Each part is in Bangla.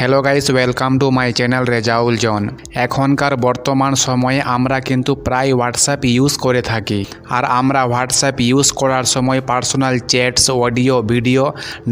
Hello guys, welcome to my channel Rezaul Jon. এখনকার বর্তমান সময়ে আমরা কিন্তু প্রায় হোয়াটসঅ্যাপ ইউজ করে থাকি। আর আমরা হোয়াটসঅ্যাপ ইউজ করার সময় পার্সোনাল চ্যাটস, অডিও, ভিডিও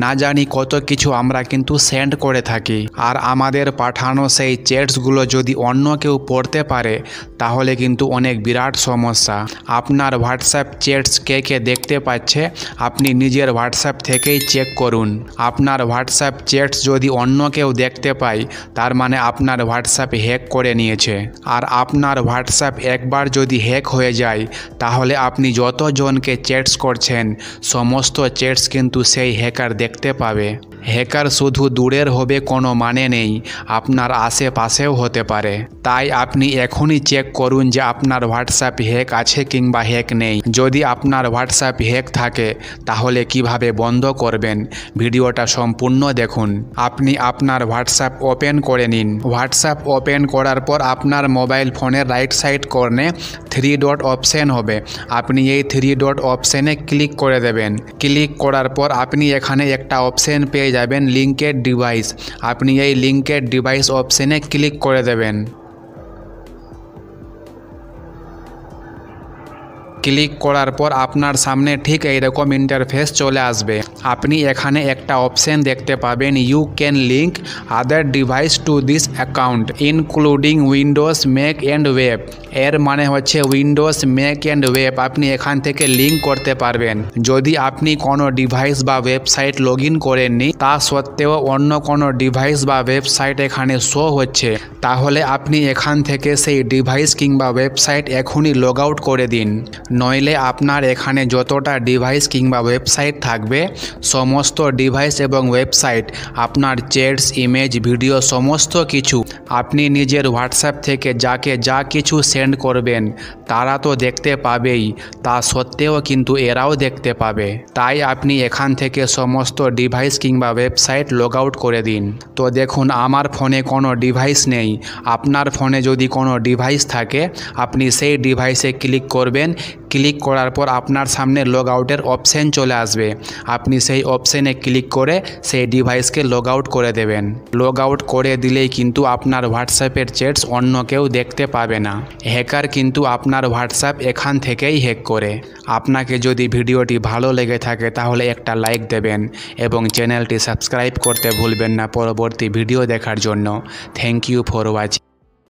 না জানি কত কিছু আমরা কিন্তু সেন্ড করে থাকি। আর আমাদের পাঠানো সেই চ্যাটসগুলো যদি অন্য কেউ পড়তে পারে তাহলে কিন্তু অনেক বিরাট সমস্যা। আপনার হোয়াটসঅ্যাপ চ্যাটস কে কে দেখতে পাচ্ছে আপনি নিজের হোয়াটসঅ্যাপ থেকেই চেক করুন। আপনার হোয়াটসঅ্যাপ চ্যাটস যদি অন্য কেউ দেখতে পায় তার মানে আপনার হোয়াটসঅ্যাপ হ্যাক করে নিয়েছে। আর আপনার হোয়াটসঅ্যাপ একবার যদি হ্যাক হয়ে যায় তাহলে আপনি যতজনকে চ্যাটস করছেন সমস্ত চ্যাটস কিন্তু সেই হ্যাকার দেখতে পাবে। হ্যাকার শুধু দূরের হবে কোনো মানে নেই, আপনার আশেপাশেও হতে পারে। তাই আপনি এখনই চেক করুন যে আপনার হোয়াটসঅ্যাপ হ্যাক আছে কিংবা হ্যাক নেই। যদি আপনার হোয়াটসঅ্যাপ হ্যাক থাকে তাহলে কিভাবে বন্ধ করবেন ভিডিওটা সম্পূর্ণ দেখুন। আপনি আপনার হোয়াটসঅ্যাপ ওপেন করে নিন। হোয়াটসঅ্যাপ ওপেন করার পর আপনার মোবাইল ফোনের রাইট সাইড কর্নে 3 ডট অপশন হবে। আপনি এই 3 ডট অপশনে ক্লিক করে দেবেন। ক্লিক করার পর আপনি এখানে একটা অপশন পেয়ে যাবেন লিঙ্কেড ডিভাইস। আপনি এই লিঙ্কেড ডিভাইস অপশনে ক্লিক করে দেবেন। ক্লিক করার পর আপনার সামনে ঠিক এইরকম ইন্টারফেস চলে আসবে। আপনি এখানে একটা অপশন দেখতে পাবেন, you can link other device to this account including Windows, Mac and web. এর মানে হচ্ছে উইন্ডোজ, ম্যাক অ্যান্ড ওয়েব আপনি এখান থেকে লিঙ্ক করতে পারবেন। যদি আপনি কোনো ডিভাইস বা ওয়েবসাইট লগ ইন করেননি তা সত্ত্বেও অন্য কোনো ডিভাইস বা ওয়েবসাইট এখানে শো হচ্ছে তাহলে আপনি এখান থেকে সেই ডিভাইস কিংবা ওয়েবসাইট এখনই লগ আউট করে দিন। নইলে আপনার এখানে যতটা ডিভাইস কিংবা ওয়েবসাইট থাকবে সমস্ত ডিভাইস এবং ওয়েবসাইট আপনার চ্যাটস, ইমেজ, ভিডিও সমস্ত কিছু আপনি নিজের হোয়াটসঅ্যাপ থেকে যাকে যা কিছু সেন্ড করবেন তারা তো দেখতে পাবেই, তা সত্ত্বেও কিন্তু এরাও দেখতে পাবে। তাই আপনি এখান থেকে সমস্ত ডিভাইস কিংবা ওয়েবসাইট লগ আউট করে দিন। তো দেখুন, আমার ফোনে কোনো ডিভাইস নেই। আপনার ফোনে যদি কোনো ডিভাইস থাকে আপনি সেই ডিভাইসে ক্লিক করবেন। ক্লিক করার পর আপনার সামনে লগ আউটের অপশন চলে আসবে। আপনি সেই অপশনে ক্লিক করে সেই ডিভাইসকে লগ আউট করে দেবেন। লগ আউট করে দিলেই কিন্তু আপনার হোয়াটসঅ্যাপের চ্যাটস অন্য কেউ দেখতে পাবে না। হ্যাকার কিন্তু আপনার হোয়াটসঅ্যাপ এখান থেকেই হ্যাক করে। আপনাকে যদি ভিডিওটি ভালো লেগে থাকে তাহলে একটা লাইক দেবেন এবং চ্যানেলটি সাবস্ক্রাইব করতে ভুলবেন না পরবর্তী ভিডিও দেখার জন্য। Thank you for watching.